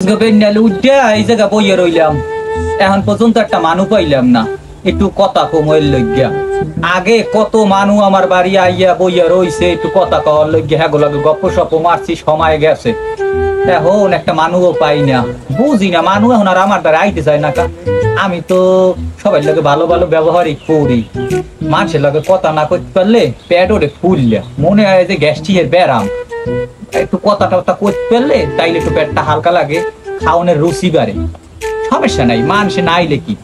এই জায়গা বইয়ে রইলাম, এখন পর্যন্ত একটা মানু পাইলাম না, একটু কথা কমের লইগা। আগে কত মানু আমার বাড়ি আইয়া বইয়া রইছে, একটু কথা কওয়ার লইগা, হ্যাঁ লাগে গপ্প সপ্প মারছি, সময় গেছে। এখন একটা মানুও পাই না, বুঝি না মানু এখন আর আমার দ্বারা আইতে চায় না। আমি তো সবাই লাগে ভালো ভালো ব্যবহারই করি, মানুষের লাগে কথা না করতে পারলে পেট ওরে ফুললে মনে হয় যে গ্যাস্ট্রিকের ব্যারাম। একটু কথা টথা করতে পারলে তাইলে একটু পেটটা হালকা লাগে, খাওয়ানোর রুচি বাড়ে। সমস্যা নাই, মানুষে না আইলে কি,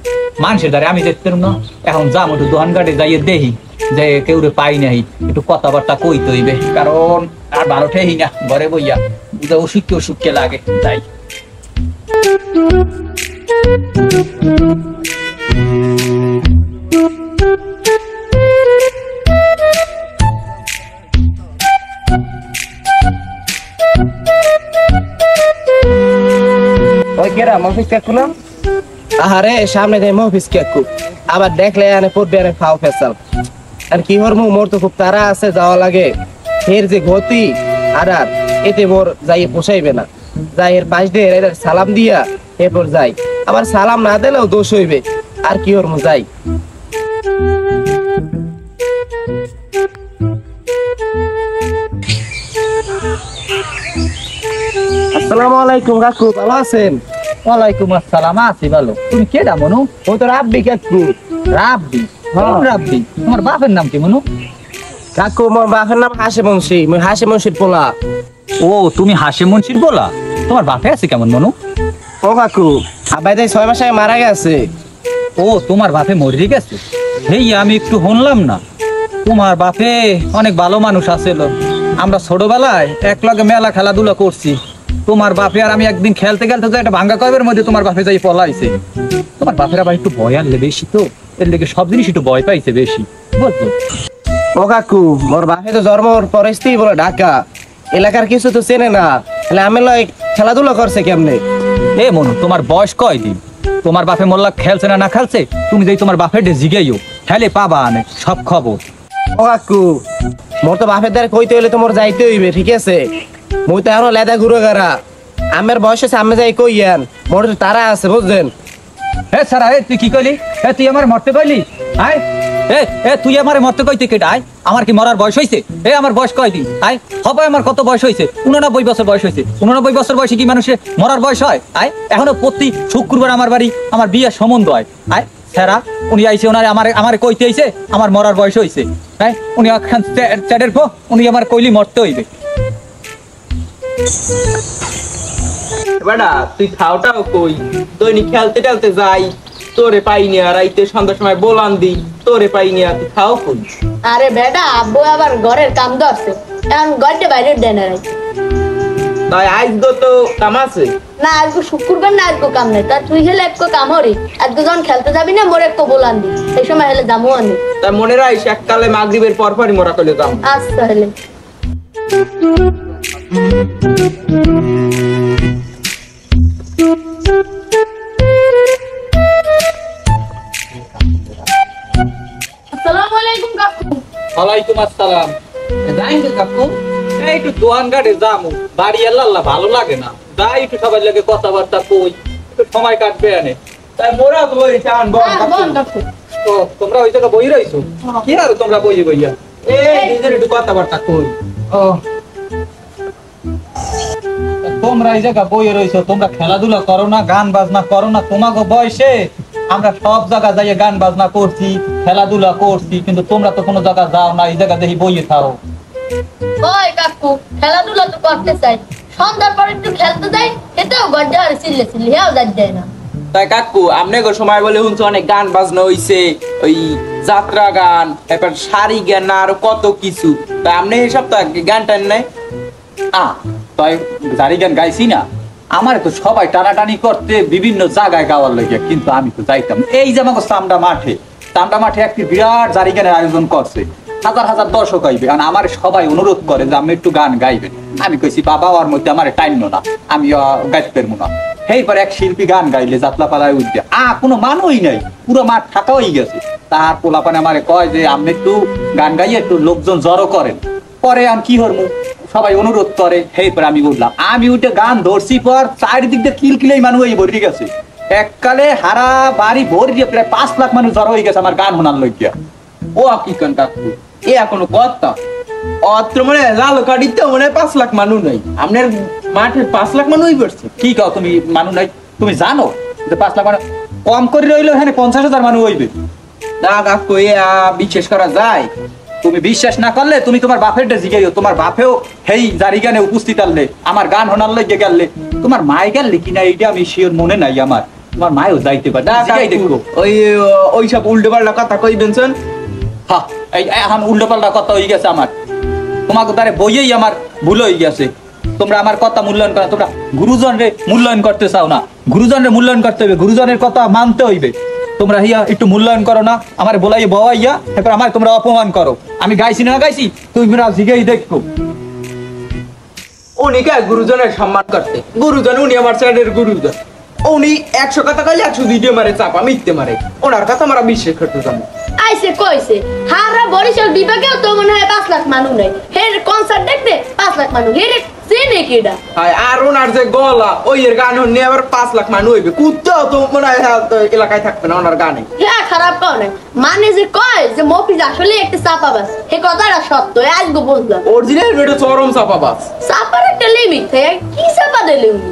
মানুষের দ্বারা আমি দেখতে না। এখন যাম একটু দোকান ঘাটে যাইয়ে দেখি যে কেউ পাই নাই, একটু কথাবার্তা কইতে হইবে, কারণ আর ভালো ঠেহি না ঘরে বইয়া, বুঝে অসুখকে অসুখকে লাগে। তাই আহারে সামনে দেয় মফিস কেকু, আবার দেখলে আনে পড়বে আনে ফাও ফেসাল। আর কি হর মোর তো খুব তারা আছে, যাওয়া লাগে। এর যে গতি আর এতে মোর যাই পোষাইবে না। যাই এর পাশ দিয়ে এর সালাম দিয়া এরপর যাই, আবার সালাম না দিলেও দোষ হইবে। আর কি হর মো যাই। আসসালামু আলাইকুম কাকু, ভালো আছেন? ওয়ালাইকুম আসসালাম, আছি ভালো। তুমি কে দা মনু? ও তো রাব্বি কাকু। রাব্বি? রাব্বি তোমার বাপের নাম কি মনু? কাকু মোর বাপের নাম হাসিম মুন্সি, মুই হাসিম মুন্সির পোলা। ও তুমি হাসিম মুন্সির পোলা? তোমার বাপে আছে কেমন মনু? ও কাকু আব্বাই তাই 6 মাস আগে মারা গেছে। ও তোমার বাপে মরে গেছে? হেই আমি একটু শুনলাম না, তোমার বাপে অনেক ভালো মানুষ আছিল। আমরা ছোটবেলায় এক লগে মেলা খেলাধুলা করছি। তোমার বাপে আর আমি একদিন খেলতে খেলতে যাই, একটা ভাঙ্গা কয়ের মধ্যে তোমার বাপে যাই পলাইছে। তোমার বাপের আবার একটু ভয় আনলে বেশি, তো এর লেগে সব জিনিস একটু ভয় পাইছে বেশি, বুঝছো? ও কাকু মোর বাপে তো জন্মর পরিস্থিতি বলে ঢাকা, এলাকার কিছু তো চেনে না, তাহলে আমি লয় খেলাধুলা করছে কেমনে? এ মনু, তোমার বয়স কয়দিন? তোমার বাপে মোল্লা খেলছে না না খেলছে, তুমি যাই তোমার বাপের জিগাইও, খেলে পাবা আনে সব খবর। ও কাকু মোর তো বাপের দ্বারা কইতে হইলে তো মোর যাইতে হইবে, ঠিক আছে? মুই তো এখনো লেদা ঘুরে গেরা, আমার বয়স আছে, আমি যাই কইয়ান মোর তারা আছে, বুঝলেন? হে সারা, তুই কি কইলি? তুই আমার মরতে কইলি? আয় তুই আমার মরতে কইতে কেটে? আয় আমার কি মরার বয়স হয়েছে? আমার বয়স কয়দিন? আয় হবে আমার কত বয়স হয়েছে? 89 বছর বয়স হয়েছে। 89 বছর বয়সে কি মানুষের মরার বয়স হয়? আয় এখনো প্রতি শুক্রবার আমার বাড়ি আমার বিয়ের সম্বন্ধ হয়। আয় স্যারা উনি আইসে, ওনারে আমার কইতে আইছে আমার মরার বয়স হয়েছে। হ্যাঁ উনি চ্যাটের পো, উনি আমার কইলি মরতে হইবে। বেটা তুই খাওটাও কই, দৈনিক খেলতে টেলতে যাই, তোরে পাইনি। আর আইতে সন্ধ্যার সময় বলান দি, তোরে পাইনি। আর তুই খাও কই? আরে বেটা আব্বু আবার ঘরের কাম ধরছে, এখন ঘরটা বাইরে দেয় না। তাই আজগো তো কাম আছে না, আজকে শুক্রবার না, আজকে কাম নেই। তা তুই হেলে একটু কাম হরি, আজকে যখন খেলতে যাবি না মোর একটু বলান দি, এই সময় হেলে যাবো আনি। তাই মনে রাখিস এককালে মাগরিবের পরপরই মোরা কইলে যাম। আচ্ছা হেলে। আসসালামু আলাইকুম কাকু। ওয়ালাইকুম আসসালাম। যাই না কাকু, একটু দোয়ান ঘাটে যামু, বাড়ি আল্লাহ ভালো লাগে না, যাই একটু সবাই লাগে কথাবার্তা কই, একটু সময় কাটবে আনে। তাই মোরা বই চান বল কাকু। তো তোমরা ওই জায়গা বই রইছো কি? আর তোমরা বই বইয়া নিজের একটু কথাবার্তা কই। ও তোমরা এই জায়গা বই রইছো, তোমরা খেলাধুলা করো না, গান বাজনা করো না? তোমাকে বয়সে আমরা সব জায়গা যাইয়ে গান বাজনা করছি, খেলাধুলা করছি, কিন্তু তোমরা তো কোনো জায়গা যাও না, এই জায়গা দেখি বইয়ে থাও। ওই কাকু খেলাধুলা তো করতে চাই, সন্ধ্যার পর একটু খেলতে যাই, এটাও গড়ে আর চিল্লে চিল্লে হেও যায় না। তাই কাকু আমনে গো সময় বলে শুনছো অনেক গান বাজনা হইছে, ওই যাত্রা গান, এরপর সারি গান, আরো কত কিছু। তাই আমনে এই সপ্তাহ গান টান নাই? তাই জারি গান গাইছি না, আমার তো সবাই টানাটানি করতে বিভিন্ন জায়গায় গাওয়ার লাগিয়া, কিন্তু আমি তো যাইতাম। এই যে আমাকে চামড়া মাঠে একটি বিরাট জারি গানের আয়োজন করছে, হাজার হাজার দর্শক আইবে, আর আমার সবাই অনুরোধ করে যে আমি একটু গান গাইবেন। আমি কইছি বাবা ওর মধ্যে আমার টাইম না, আমি গাইতে পারবো না। এইবার এক শিল্পী গান গাইলে যাত্রা পালায় উঠবে, কোনো মানুষই নাই, পুরো মাঠ ফাঁকা হয়ে গেছে। তার পোলাপানে আমারে কয় যে আপনি একটু গান গাইয়ে একটু লোকজন জড়ো করেন। পরে আমি কি হরমু সবাই অনুরোধ করে সেই পরে আমি উঠলাম, আমি উঠে গান ধরছি পর চারিদিক দিয়ে কিলকিলেই মানুষ এই ভরি গেছে, এককালে হারা বাড়ি ভরি দিয়ে প্রায় 5 লাখ মানুষ জড়ো হয়ে গেছে আমার গান শোনার লইয়া। ও কি কন কাকু এ এখনো কথা অত্র মানে লাল কাটিতে মনে 5 লাখ মানুষ নাই আপনার মাঠে 5 লাখ মানুষই পড়ছে। কি কও তুমি মানুষ নাই? তুমি জানো যে 5 লাখ মানুষ কম করে রইলো এখানে 50,000 মানুষ হইবে? না কাকু এ বিশ্বাস করা যায়? তুমি বিশ্বাস না করলে তুমি তোমার বাপের জিগাইও, তোমার বাপেও হেই জারি গানে উপস্থিত আনলে আমার গান শোনার লইয়া গেলে, তোমার মাই গেলে কিনা এইটা আমি শিওর মনে নাই আমার, তোমার মায়ও যাইতে পারে না জিগাই দেখো। ওই ওই সব উল্টো পাল্টা কথা কইবেন শুন। হ্যাঁ এই এখন উল্টো পাল্টা কথা হয়ে গেছে আমার, তোমাকে দ্বারে বইয়েই আমার ভুল হয়ে গেছে। তোমরা আমার কথা মূল্যায়ন করো, তোমরা গুরুজনরে মূল্যায়ন করতে চাও না, গুরুজনরে মূল্যায়ন করতে হবে, গুরুজনের কথা মানতে হইবে। তোমরা হিয়া একটু মূল্যায়ন করো না, আমার বলাই বওয়াইয়া তারপর আমার তোমরা অপমান করো। আমি গাইছি না গাইছি তুমি জিগেই দেখো। উনি কে গুরুজনের সম্মান করতে? গুরুজন উনি আমার সাইডের গুরুজন, উনি 100 কথা কইলে 102 দিয়ে মারে, চাপা মিথ্যে মারে, ওনার কথা আমরা বিশ্বাস করতে জানি। আইসে কইছে হারা বরিশাল বিভাগেও তো মনে হয় 5 লাখ মানুষ নাই, হের কনসার্ট দেখতে 5 লাখ মানুষ, হের চিনে কিডা? আর ওনার যে গলা ওই এর গান নিয়ে আবার 5 লাখ মানুষ হইবে, কুত্তাও তো মনে হয় এলাকায় থাকবে না ওনার গানে। হ্যাঁ খারাপ কাও নাই, মানে যে কয় যে মফিজ আসলে একটা চাপাবাজ, হে কথাটা সত্য, আজকে বুঝলাম। অরিজিনাল এটা চরম চাপাবাজ। চাপার একটা লিমিট থাকে, কি চাপা দিলে উনি?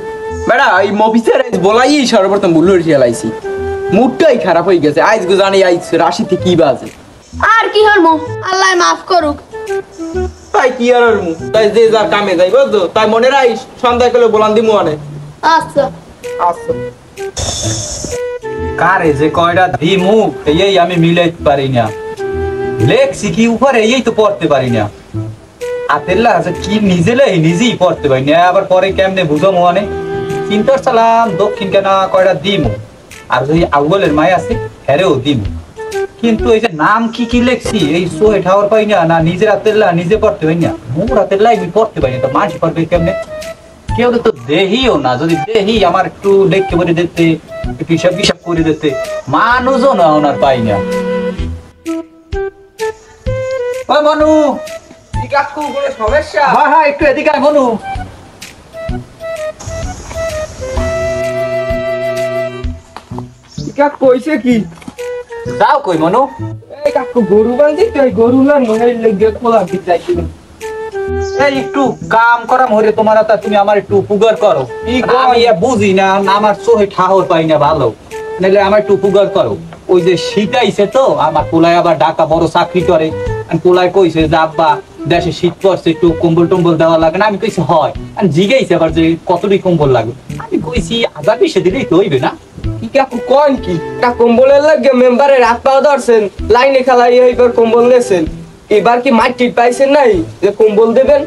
বেড়া এই মফিসের বলাই সর্বপ্রথম ভুল হয়েছি, মুডটাই খারাপ হয়ে গেছে। আজকে জানি আইস রাশিতে কি বাজে। আর কি হরমু, আল্লাহ মাফ করুক। তাই কি আর মু তাই যে যার কামে যাই বুঝছো, তাই মনে রাখিস সন্ধ্যা করে বলান দিমু আনে। আচ্ছা আচ্ছা কারে যে কয়টা দিমু এই আমি মিলাইতে পারি না, লেখছি কি উপরে এই তো পড়তে পারি না, আতেল্লা আছে কি নিজেই পড়তে পারি না, আবার পরে কেমনে বুঝো মনে চিন্তার চালাম দক্ষিণ কেনা কয়টা দিমু, আর যদি আউগলের মায় আছে হ্যারেও দিমু, কিন্তু এই যে নাম কি লেখছি এই সোয়ে ঠাওয়ার পাই না, না নিজের আতেল্লা নিজে পড়তে পারি না, মোর আতেল্লা আমি পড়তে পারি না, তো মাঝে পড়বে কেমনে? কেউ তো দেহিও না, যদি দেহি আমার একটু লেখকে বলে দিতে, একটু হিসাব করে দিতে, মানুষও না ওনার পাই না। ওই মনু, কাকু কোনো সমস্যা? হ্যাঁ একটু এদিকে আয় মনু। কাকু কইছে কি? যাও কই মনু? এই কাকু গরু বাঁধি তো গরু না মনে লেগে খোলা দিতে চাইছিল। এই একটু কাম করা মরে তোমার তা তুমি আমার একটু উপকার করো, আমি বুঝি না আমার চোখে ঠাহর পাই না ভালো, নাহলে আমার একটু উপকার করো। ওই যে শীত আইছে তো আমার পোলায় আবার ঢাকা বড় চাকরি করে, পোলায় কইছে যে আব্বা দেশে শীত পড়ছে একটু কম্বল টম্বল দেওয়া লাগে না, আমি কইছি হয়, আমি জিগাইছি আবার যে কতটি কম্বল লাগবে, আমি কইছি 1000-20 দিলেই তো হইবে না। কি কাকু কোন কি তা কম্বলের লাগে মেম্বারের রাত পাও ধরছেন, লাইনে খেলাই এইবার কম্বল নেছেন, এবার কি মাটি পাইছেন নাই যে কম্বল দেবেন?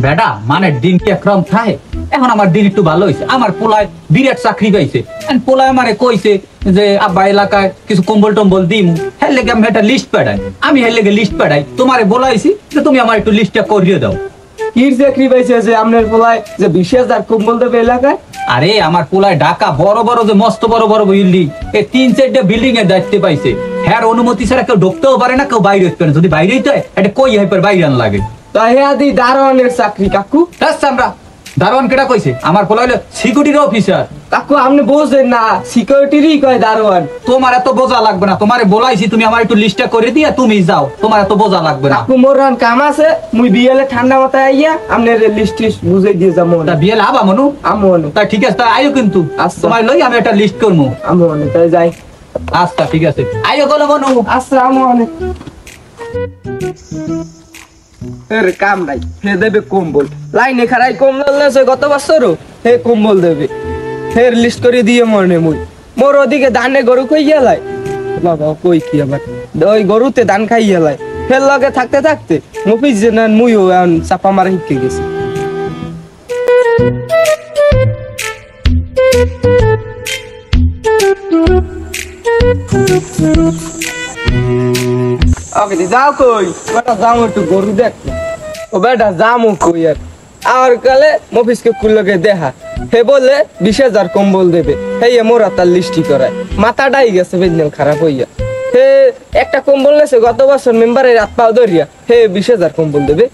বেটা মানে দিন কি একরকম থাকে, এখন আমার দিন একটু ভালো হয়েছে, আমার পোলায় বিরাট চাকরি পাইছে, পোলায় আমারে কইছে যে আব্বা এলাকায় কিছু কম্বল টম্বল দিমু, হের লেগে আমি একটা লিস্ট পাঠাই, আমি হের লেগে লিস্ট পাঠাই, তোমারে বলাইছি যে তুমি আমার একটু লিস্টটা করিয়ে দাও। কির চাকরি পাইছে যে আপনার পোলায় যে 20,000 কম্বল দেবে এলাকায়? আরে আমার পোলায় ঢাকা বড় বড় যে মস্ত বড় বড় বিল্ডিং, এই 3-4টা বিল্ডিং এর দায়িত্ব পাইছে, হ্যার অনুমতি ছাড়া কেউ ঢুকতেও পারে না, কেউ বাইরে হতে পারে না, যদি বাইরে হইতে হয় এটা কই হাইপার বাইরে আন লাগে। তাই আদি দারোয়ানের চাকরি কাকু। আমরা দারোয়ান কেটা কইছে, আমার পোলা হইলো সিকিউরিটির অফিসার। কাকু আপনি বুঝেন না, সিকিউরিটিরই কয় দারোয়ান। তোমার এত বোঝা লাগবে না, তোমারে বলাইছি তুমি আমার একটু লিস্টটা করে দিয়া তুমি যাও, তোমার এত বোঝা লাগবে না। কাকু মোর রান কাম আছে, মুই বিয়েলে ঠান্ডা মাথায় আইয়া আপনার লিস্ট বুঝাই দিয়ে যাবো। তা বিয়ে লাভা মনু আমু অনেক তা ঠিক আছে, তা আইও কিন্তু আচ্ছা। তোমার লই আমি একটা লিস্ট করবো। আমু অনেক তাই যাই। আচ্ছা ঠিক আছে, আইও গেল মনু। আচ্ছা আমু অনেক এর কাম নাই, হে দেবে কম্বল, লাইনে খারাই কম্বল আছে গত বছরও, হে কম্বল দেবে, ফের লিস্ট করে দিয়ে মরনে মুই। মোর ওদিকে ধানে গরু কই গেলাই বাবা, কই কি আবার ওই গরুতে ধান খাই গেলাই, ফের লগে থাকতে থাকতে মফিজ যে না মুইও চাপা মারা শিখে গেছি। ওকে যাও কই বেটা, যাও একটু গরু দেখতে। ও বেটা যামু কই আর কালে মফিসকে কুলকে দেখা, হে বলে 20,000 কম্বল দেবে, হে মোরা তার লিস্টি করায়, মাথাটাই গেছে বেদিন খারাপ হইয়া। হে একটা কম্বল নেছে গত বছর মেম্বারের রাত পাও ধরিয়া, হে 20,000 কম্বল দেবে।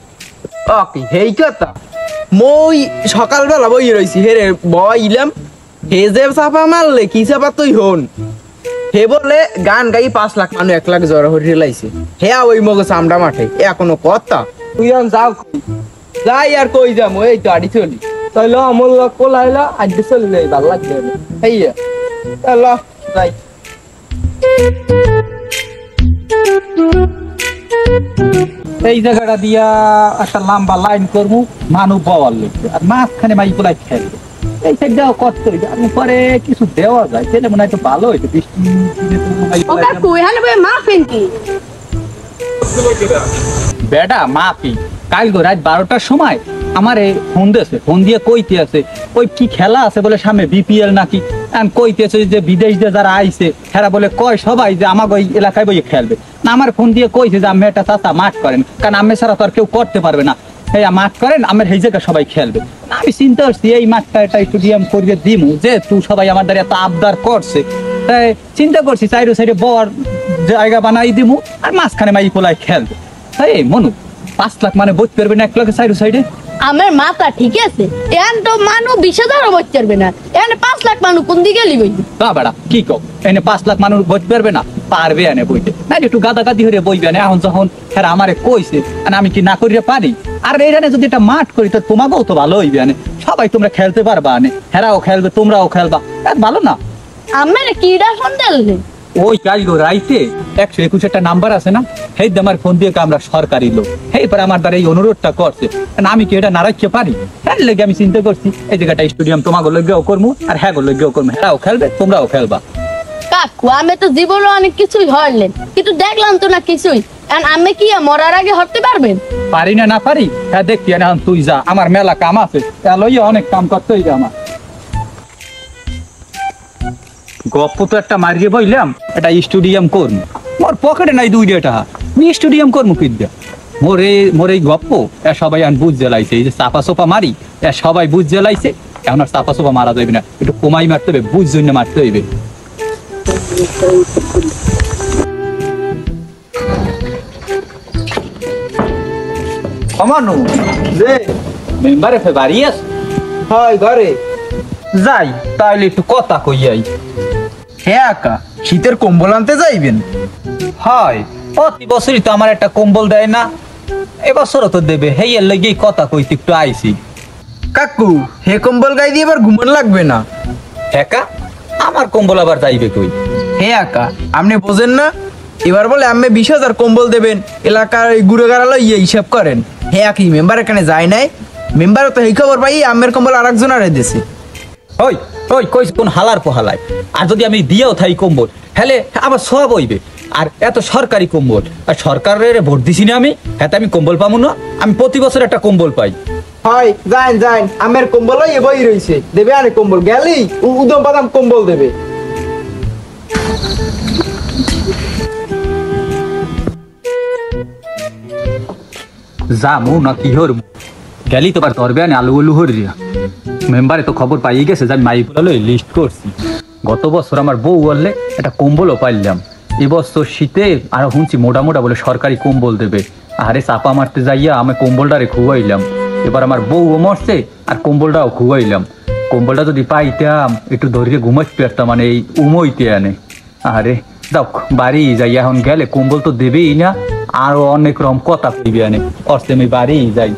ওকে হেই কথা মই সকালবেলা বই রইছি হেরে বইলাম হে যে চাপা মারলে কি চাপা তুই হন হে বলে গান গাই 5 লাখ মানুষ 1 লাখ জ্বর হয়ে লাইছে হে ওই মগে চামড়া মাঠে এখনো কথা তুই আন যাও যাই আর কই যাম এই তো আড়ি চলি তাইলে আমল লোক কোলাইলা আজ চলে ভাল লাগবে হেইয়া চলো যাই এই জায়গাটা দিয়া একটা লম্বা লাইন করবো মানুষ পাওয়ার লোক আর মাঝখানে মাই পোলাই খেলবে এই সাইডটাও কষ্ট হইবে আমি পরে কিছু দেওয়া যায় তাহলে মনে হয় একটু ভালো হইতো বৃষ্টি ও কাকু এখানে বই মাফিন কি বেটা মাপি কাল গো রাত 12টার সময় আমারে ফোন দিয়েছে ফোন দিয়ে কইতে আছে ওই কি খেলা আছে বলে সামনে বিপিএল নাকি কইতেছে যে বিদেশ দিয়ে যারা আইছে হেরা বলে কয় সবাই যে আমাকে ওই এলাকায় বই খেলবে না আমার ফোন দিয়ে কইছে যে আমি একটা চাচা মাঠ করেন কারণ আমি ছাড়া তো আর কেউ করতে পারবে না এই মাঠ করেন আমার এই জায়গায় সবাই খেলবে না আমি চিন্তা করছি এই মাঠটা এটা স্টেডিয়াম করিয়ে দিমু যে তুই সবাই আমার দ্বারা এত আবদার করছে তাই চিন্তা করছি সাইডে সাইডে বড় জায়গা বানাই দিমু আর মাঝখানে মাই পোলায় খেলবে তাই মনু 5 লাখ মানে বইতে পারবে না 1 লাখের সাইডে আমার মাথা ঠিক আছে এন তো মানুষ 20,000 বইতে পারবে না এনে 5 লাখ মানুষ কোন দিকে লিবই তা বেড়া কি কও এনে 5 লাখ মানুষ বইতে পারবে না পারবে এনে বইতে না একটু গাদা গাদি হয়ে বইবে না এখন যখন হ্যাঁ আমারে কইছে আর আমি কি না করিয়া পারি আর এইখানে যদি একটা মাঠ করি তো তোমাকেও তো ভালো হইবে আনে সবাই তোমরা খেলতে পারবা আনে হেরাও খেলবে তোমরাও খেলবা ভালো না আমার কিডা ফোন দিলে ওই কাজ গো রাইতে 121 একটা নাম্বার আছে না সেই আমার ফোন দিয়ে আমরা সরকারি লোক সেই পরে আমার দ্বারা এই অনুরোধটা করছে আমি কি এটা না রাখতে পারি হ্যাঁ লেগে আমি চিন্তা করছি এই জায়গাটা স্টেডিয়াম তোমাকে লগেও করবো আর হ্যাঁ লগেও করবো হেরাও খেলবে তোমরাও খেলবা কাকু আমি তো জীবনে অনেক কিছুই হরলেন কিন্তু দেখলাম তো না কিছুই আর আমি কি মরার আগে হরতে পারবেন পারি না পারি হ্যাঁ দেখছি না তুই যা আমার মেলা কাম আছে লইয়া অনেক কাম করতে হইবে আমার গপ্প তো একটা মারিয়ে বইলাম এটা স্টেডিয়াম করবো মোর পকেটে নাই 2 টাকা আমি স্টেডিয়াম করবো কিদ্যা মোর এই গপ্প সবাই আন বুঝ জ্বালাইছে এই যে চাপা সোপা মারি সবাই বুঝ জ্বালাইছে এখন আর চাপা সোপা মারা যাবে না একটু কমাই মারতে হবে বুঝ জন্য মারতে হইবে কমানো যে মেম্বারে ফে বাড়ি আস হয় ঘরে যাই তাইলে একটু কথা কইয়াই হ্যাঁ আকা শীতের কম্বল আনতে যাইবেন হয় প্রতি বছরই তো আমার একটা কম্বল দেয় না এবছরও তো দেবে হেই এর লাগেই কথা কইতে একটু আইছি কাকু হে কম্বল গাই দিয়ে এবার ঘুমন লাগবে না একা আমার কম্বল আবার যাইবে কই হে আকা আপনি বোঝেন না এবার বলে আমি 20,000 কম্বল দেবেন এলাকার ঘুরে গাড়ালো হিসাব করেন হে কি মেম্বার এখানে যায় নাই মেম্বার তো এই খবর পাই আমের কম্বল আরেকজন আরে দিছে ওই ওই কইস কোন হালার পোহালায় আর যদি আমি দিয়েও থাই কম্বল হেলে আবার সব হইবে আর এত সরকারি কম্বল আর সরকারের ভোট দিছি না আমি হ্যাঁ আমি কম্বল পাবো না আমি প্রতি বছর একটা কম্বল পাই হয় যান যান আমের কম্বল ওই বই রইছে দেবে আরে কম্বল গেলি উদম বাদাম কম্বল দেবে যামু না কি হর গেলি তো বার ধরবে না আলু আলু হরিয়া মেম্বারে তো খবর পাইয়ে গেছে যে আমি মাইকুলা লই লিস্ট করছি গত বছর আমার বউ বললে একটা কম্বলও পাইলাম এবছর শীতে আর শুনছি মোটা মোটা বলে সরকারি কম্বল দেবে আরে চাপা মারতে যাইয়া আমি কম্বলটারে খুয়াইলাম এবার আমার বউও মরছে আর কম্বলটাও খুয়াইলাম কম্বলটা যদি পাইতাম একটু ধরিয়ে ঘুমাইতে পারতাম মানে এই উমইতে আনে আরে যাও বাড়ি যাই এখন গেলে কম্বল তো দেবেই না আরো অনেক রকম কথা কইবে আনে অর্থে আমি বাড়ি যাই